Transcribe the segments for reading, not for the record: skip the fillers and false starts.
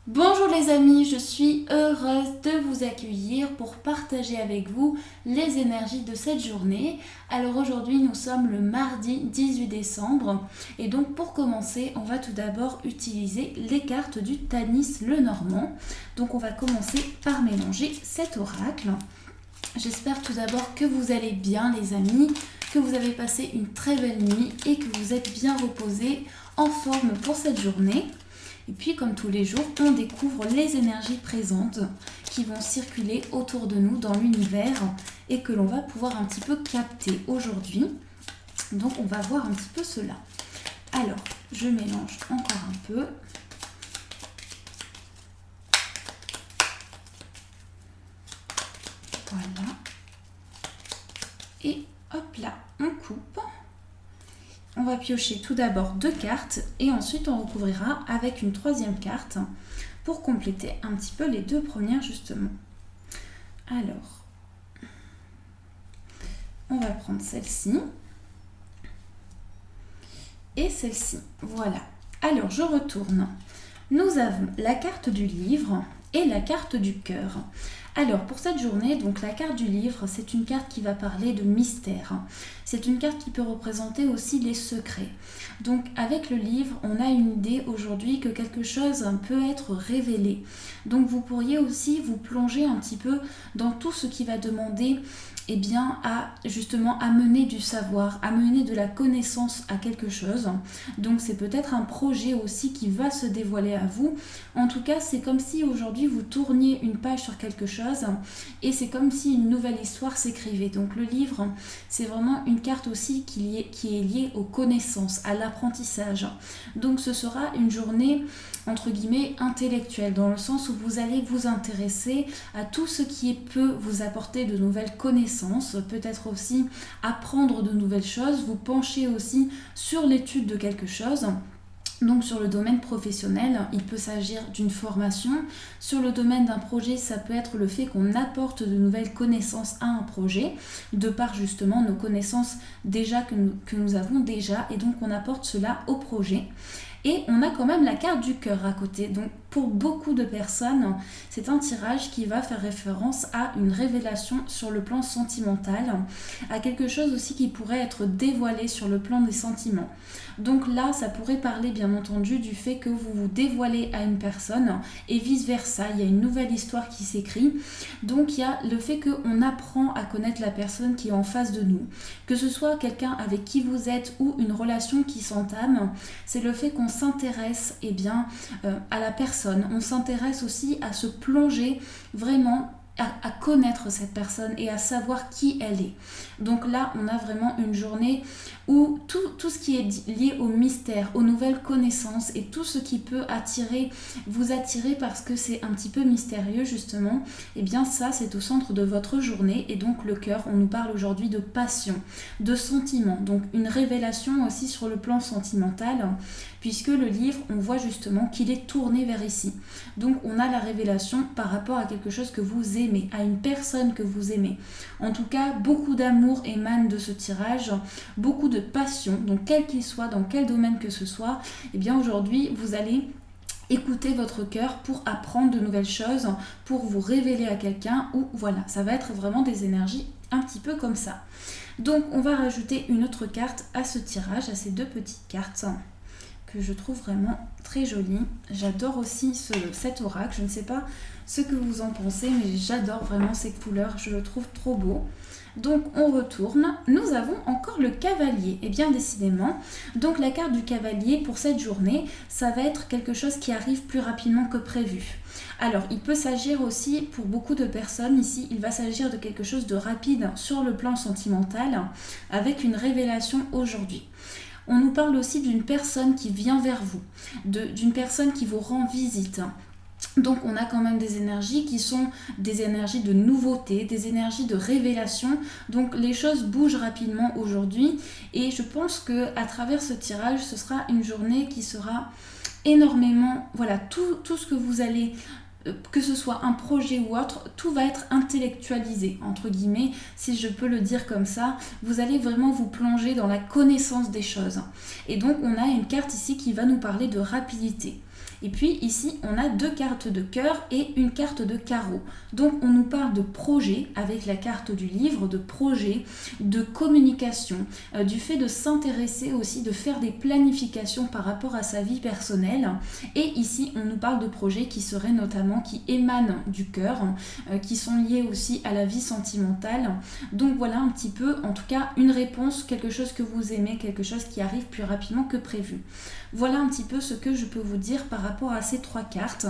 Bonjour les amis, je suis heureuse de vous accueillir pour partager avec vous les énergies de cette journée. Alors aujourd'hui nous sommes le mardi 18 décembre et donc pour commencer on va tout d'abord utiliser les cartes du Tanis Lenormand. Donc on va commencer par mélanger cet oracle. J'espère tout d'abord que vous allez bien les amis, que vous avez passé une très belle nuit et que vous êtes bien reposés, en forme pour cette journée. Et puis comme tous les jours, on découvre les énergies présentes qui vont circuler autour de nous dans l'univers et que l'on va pouvoir un petit peu capter aujourd'hui. Donc on va voir un petit peu cela. Alors, je mélange encore un peu. Voilà. Et hop là, on coupe. On va piocher tout d'abord 2 cartes et ensuite on recouvrira avec une 3e carte pour compléter un petit peu les 2 premières justement. Alors, on va prendre celle-ci et celle-ci. Voilà. Alors, je retourne. Nous avons la carte du livre et la carte du cœur. Alors pour cette journée, donc la carte du livre, c'est une carte qui va parler de mystère. C'est une carte qui peut représenter aussi les secrets. Donc avec le livre, on a une idée aujourd'hui que quelque chose peut être révélé. Donc vous pourriez aussi vous plonger un petit peu dans tout ce qui va demander à justement amener du savoir, amener de la connaissance à quelque chose. Donc c'est peut-être un projet aussi qui va se dévoiler à vous. En tout cas, c'est comme si aujourd'hui vous tourniez une page sur quelque chose et c'est comme si une nouvelle histoire s'écrivait. Donc le livre, c'est vraiment une carte aussi qui est liée aux connaissances, à l'apprentissage. Donc ce sera une journée entre guillemets intellectuelle, dans le sens où vous allez vous intéresser à tout ce qui peut vous apporter de nouvelles connaissances, peut-être aussi apprendre de nouvelles choses, vous penchez aussi sur l'étude de quelque chose. Donc sur le domaine professionnel, il peut s'agir d'une formation. Sur le domaine d'un projet, ça peut être le fait qu'on apporte de nouvelles connaissances à un projet, de par justement nos connaissances déjà que nous avons déjà, et donc on apporte cela au projet. Et on a quand même la carte du cœur à côté. Donc pour beaucoup de personnes, c'est un tirage qui va faire référence à une révélation sur le plan sentimental, à quelque chose aussi qui pourrait être dévoilé sur le plan des sentiments. Donc là, ça pourrait parler bien entendu du fait que vous vous dévoilez à une personne et vice versa. Il y a une nouvelle histoire qui s'écrit. Donc il y a le fait qu'on apprend à connaître la personne qui est en face de nous. Que ce soit quelqu'un avec qui vous êtes ou une relation qui s'entame, c'est le fait qu'on s'intéresse à la personne. On s'intéresse aussi à se plonger vraiment à connaître cette personne et à savoir qui elle est. Donc là, on a vraiment une journée où tout ce qui est lié au mystère, aux nouvelles connaissances et tout ce qui peut vous attirer parce que c'est un petit peu mystérieux justement, et bien ça c'est au centre de votre journée. Et donc le cœur, on nous parle aujourd'hui de passion, de sentiment, donc une révélation aussi sur le plan sentimental, puisque le livre, on voit justement qu'il est tourné vers ici. Donc on a la révélation par rapport à quelque chose que vous aimez, à une personne que vous aimez. En tout cas, beaucoup d'amour émane de ce tirage, beaucoup de passion, donc quel qu'il soit, dans quel domaine que ce soit, et bien aujourd'hui, vous allez écoutez votre cœur pour apprendre de nouvelles choses, pour vous révéler à quelqu'un, ou voilà, ça va être vraiment des énergies un petit peu comme ça. Donc on va rajouter une autre carte à ce tirage, à ces 2 petites cartes que je trouve vraiment très jolie. J'adore aussi cet oracle, je ne sais pas ce que vous en pensez, mais j'adore vraiment ces couleurs, je le trouve trop beau. Donc on retourne, nous avons encore le cavalier, et bien décidément, donc la carte du cavalier pour cette journée, ça va être quelque chose qui arrive plus rapidement que prévu. Alors il peut s'agir aussi, pour beaucoup de personnes ici, il va s'agir de quelque chose de rapide sur le plan sentimental, avec une révélation aujourd'hui. On nous parle aussi d'une personne qui vient vers vous, d'une personne qui vous rend visite. Donc on a quand même des énergies qui sont des énergies de nouveauté, des énergies de révélation. Donc les choses bougent rapidement aujourd'hui et je pense qu'à travers ce tirage, ce sera une journée qui sera énormément, voilà, tout ce que vous allez, que ce soit un projet ou autre, tout va être intellectualisé, entre guillemets, si je peux le dire comme ça. Vous allez vraiment vous plonger dans la connaissance des choses. Et donc on a une carte ici qui va nous parler de rapidité. Et puis ici, on a 2 cartes de cœur et une carte de carreau. Donc on nous parle de projet avec la carte du livre, de projet, de communication, du fait de s'intéresser aussi, de faire des planifications par rapport à sa vie personnelle. Et ici, on nous parle de projets qui seraient notamment, qui émanent du cœur, qui sont liés aussi à la vie sentimentale. Donc voilà un petit peu, en tout cas, une réponse, quelque chose que vous aimez, quelque chose qui arrive plus rapidement que prévu. Voilà un petit peu ce que je peux vous dire par rapport à ces 3 cartes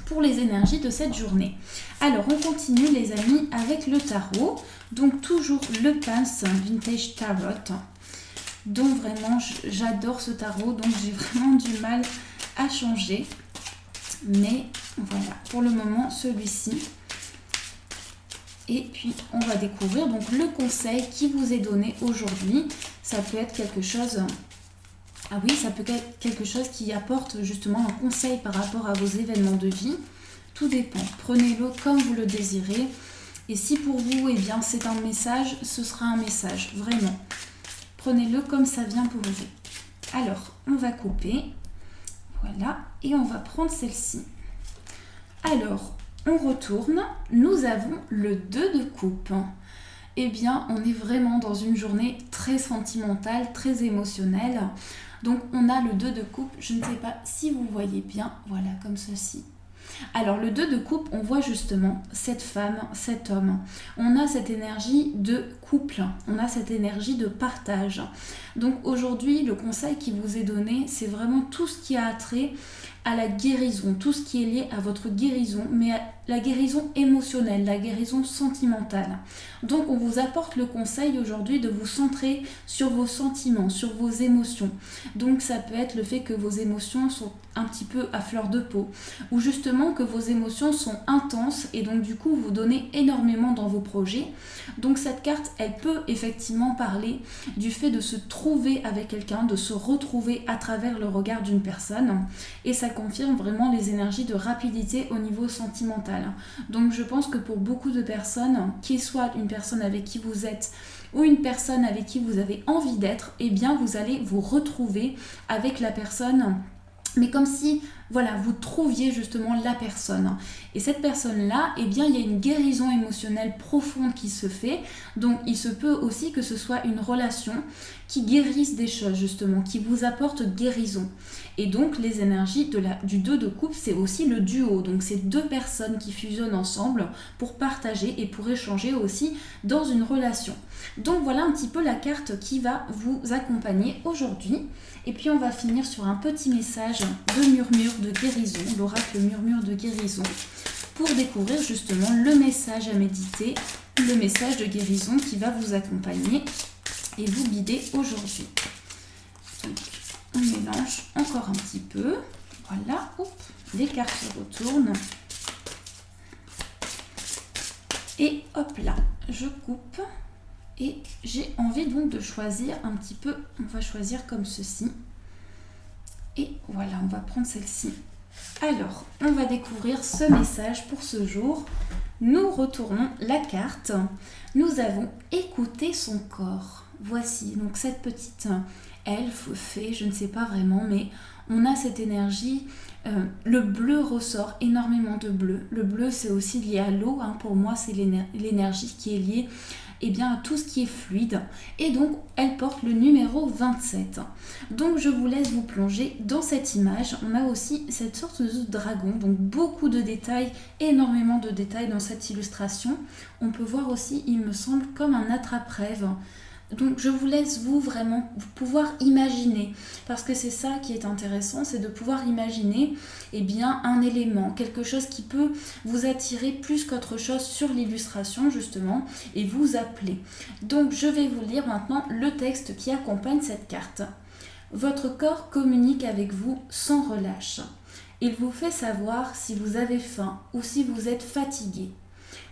pour les énergies de cette journée. Alors, on continue les amis avec le tarot. Donc toujours le Pulse Vintage Tarot. Donc vraiment, j'adore ce tarot, donc j'ai vraiment du mal à changer. Mais voilà, pour le moment, celui-ci. Et puis, on va découvrir donc le conseil qui vous est donné aujourd'hui. Ça peut être quelque chose... Ah oui, ça peut être quelque chose qui apporte justement un conseil par rapport à vos événements de vie. Tout dépend. Prenez-le comme vous le désirez. Et si pour vous, eh bien, c'est un message, ce sera un message, vraiment. Prenez-le comme ça vient pour vous. Alors, on va couper. Voilà. Et on va prendre celle-ci. Alors, on retourne. Nous avons le 2 de coupe. Eh bien, on est vraiment dans une journée très sentimentale, très émotionnelle. Donc, on a le 2 de coupe. Je ne sais pas si vous voyez bien. Voilà, comme ceci. Alors, le 2 de coupe, on voit justement cette femme, cet homme. On a cette énergie de couple. On a cette énergie de partage. Donc, aujourd'hui, le conseil qui vous est donné, c'est vraiment tout ce qui a trait à la guérison, tout ce qui est lié à votre guérison, mais à la guérison émotionnelle, la guérison sentimentale. Donc on vous apporte le conseil aujourd'hui de vous centrer sur vos sentiments, sur vos émotions. Donc ça peut être le fait que vos émotions sont un petit peu à fleur de peau, ou justement que vos émotions sont intenses et donc du coup vous donnez énormément dans vos projets. Donc cette carte, elle peut effectivement parler du fait de se trouver avec quelqu'un, de se retrouver à travers le regard d'une personne, et ça confirme vraiment les énergies de rapidité au niveau sentimental. Donc je pense que pour beaucoup de personnes, qu'il soit une personne avec qui vous êtes ou une personne avec qui vous avez envie d'être, eh bien vous allez vous retrouver avec la personne, mais comme si voilà, vous trouviez justement la personne. Et cette personne-là, eh bien, il y a une guérison émotionnelle profonde qui se fait. Donc, il se peut aussi que ce soit une relation qui guérisse des choses, justement, qui vous apporte guérison. Et donc, les énergies du 2 de coupe, c'est aussi le duo. Donc, c'est 2 personnes qui fusionnent ensemble pour partager et pour échanger aussi dans une relation. Donc, voilà un petit peu la carte qui va vous accompagner aujourd'hui. Et puis, on va finir sur un petit message de murmure de guérison, l'oracle murmure de guérison, pour découvrir justement le message à méditer, le message de guérison qui va vous accompagner et vous guider aujourd'hui. Donc, on mélange encore un petit peu. Voilà, hop, les cartes se retournent. Et hop là, je coupe. Et j'ai envie donc de choisir un petit peu, on va choisir comme ceci. Et voilà, on va prendre celle-ci. Alors, on va découvrir ce message pour ce jour. Nous retournons la carte. Nous avons écouté son corps. Voici donc cette petite elfe, fée, je ne sais pas vraiment, mais on a cette énergie. Le bleu ressort, énormément de bleu. Le bleu, c'est aussi lié à l'eau. Pour moi, c'est l'énergie qui est liée à tout ce qui est fluide. Et donc, elle porte le numéro 27. Donc, je vous laisse vous plonger dans cette image. On a aussi cette sorte de dragon. Donc, beaucoup de détails, énormément de détails dans cette illustration. On peut voir aussi, il me semble, comme un attrape-rêve. Donc je vous laisse vous vraiment pouvoir imaginer, parce que c'est ça qui est intéressant, c'est de pouvoir imaginer un élément, quelque chose qui peut vous attirer plus qu'autre chose sur l'illustration justement et vous appeler. Donc je vais vous lire maintenant le texte qui accompagne cette carte. Votre corps communique avec vous sans relâche. Il vous fait savoir si vous avez faim ou si vous êtes fatigué.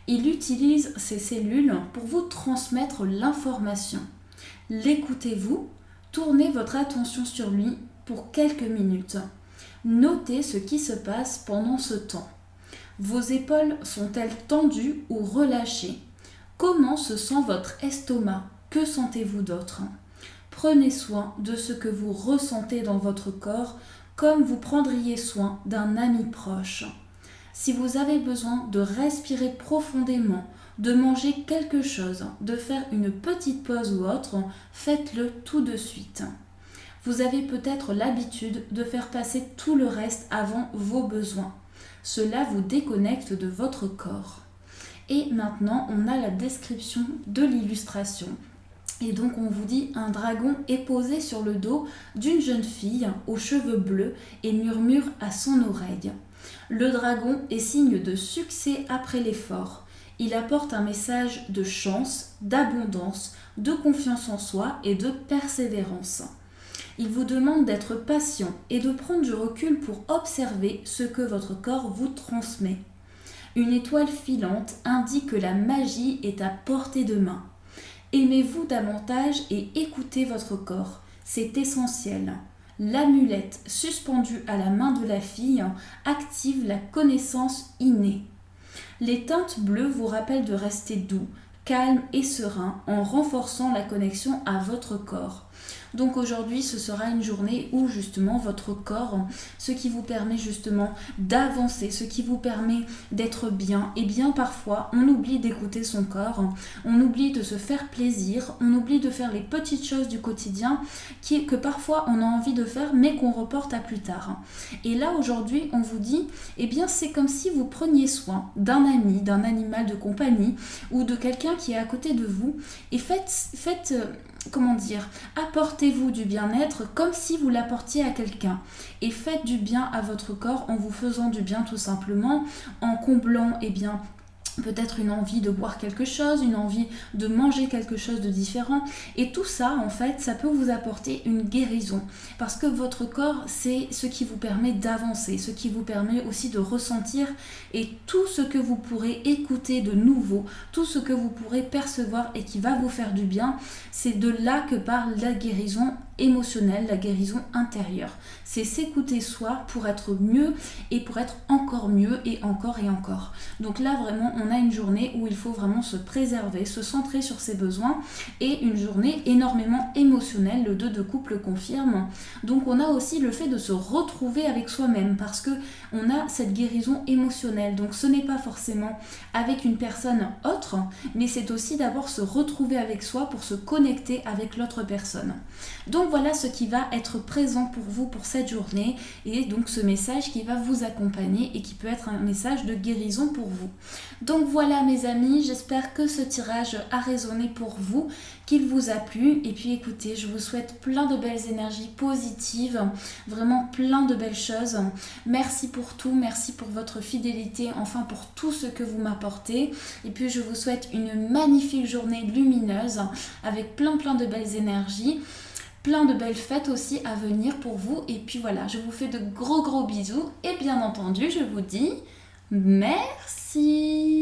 Il utilise ses cellules pour vous transmettre l'information. L'écoutez-vous, tournez votre attention sur lui pour quelques minutes. Notez ce qui se passe pendant ce temps. Vos épaules sont-elles tendues ou relâchées? Comment se sent votre estomac? Que sentez-vous d'autre? Prenez soin de ce que vous ressentez dans votre corps comme vous prendriez soin d'un ami proche. Si vous avez besoin de respirer profondément, de manger quelque chose, de faire une petite pause ou autre, faites-le tout de suite. Vous avez peut-être l'habitude de faire passer tout le reste avant vos besoins. Cela vous déconnecte de votre corps. Et maintenant, on a la description de l'illustration. Et donc on vous dit, un dragon est posé sur le dos d'une jeune fille aux cheveux bleus et murmure à son oreille. Le dragon est signe de succès après l'effort. Il apporte un message de chance, d'abondance, de confiance en soi et de persévérance. Il vous demande d'être patient et de prendre du recul pour observer ce que votre corps vous transmet. Une étoile filante indique que la magie est à portée de main. Aimez-vous davantage et écoutez votre corps, c'est essentiel. L'amulette suspendue à la main de la fille active la connaissance innée. Les teintes bleues vous rappellent de rester doux, calme et serein en renforçant la connexion à votre corps. Donc aujourd'hui, ce sera une journée où justement votre corps, ce qui vous permet justement d'avancer, ce qui vous permet d'être bien. Et bien parfois, on oublie d'écouter son corps, on oublie de se faire plaisir, on oublie de faire les petites choses du quotidien que parfois on a envie de faire mais qu'on reporte à plus tard. Et là aujourd'hui, on vous dit, eh bien c'est comme si vous preniez soin d'un ami, d'un animal de compagnie ou de quelqu'un qui est à côté de vous et faites apportez-vous du bien-être comme si vous l'apportiez à quelqu'un et faites du bien à votre corps en vous faisant du bien tout simplement, en comblant peut-être une envie de boire quelque chose, une envie de manger quelque chose de différent. Et tout ça, en fait, ça peut vous apporter une guérison. Parce que votre corps, c'est ce qui vous permet d'avancer, ce qui vous permet aussi de ressentir. Et tout ce que vous pourrez écouter de nouveau, tout ce que vous pourrez percevoir et qui va vous faire du bien, c'est de là que parle la guérison émotionnelle, la guérison intérieure. C'est s'écouter soi pour être mieux et pour être encore mieux et encore et encore. Donc là vraiment on a une journée où il faut vraiment se préserver, se centrer sur ses besoins et une journée énormément émotionnelle, le 2 de couple confirme. Donc on a aussi le fait de se retrouver avec soi-même parce que on a cette guérison émotionnelle. Donc ce n'est pas forcément avec une personne autre, mais c'est aussi d'abord se retrouver avec soi pour se connecter avec l'autre personne. Donc voilà ce qui va être présent pour vous pour cette journée et donc ce message qui va vous accompagner et qui peut être un message de guérison pour vous. Donc voilà mes amis, j'espère que ce tirage a résonné pour vous, qu'il vous a plu et puis écoutez, je vous souhaite plein de belles énergies positives, vraiment plein de belles choses. Merci pour tout, merci pour votre fidélité, enfin pour tout ce que vous m'apportez et puis je vous souhaite une magnifique journée lumineuse avec plein de belles énergies. Plein de belles fêtes aussi à venir pour vous. Et puis voilà, je vous fais de gros bisous. Et bien entendu, je vous dis merci.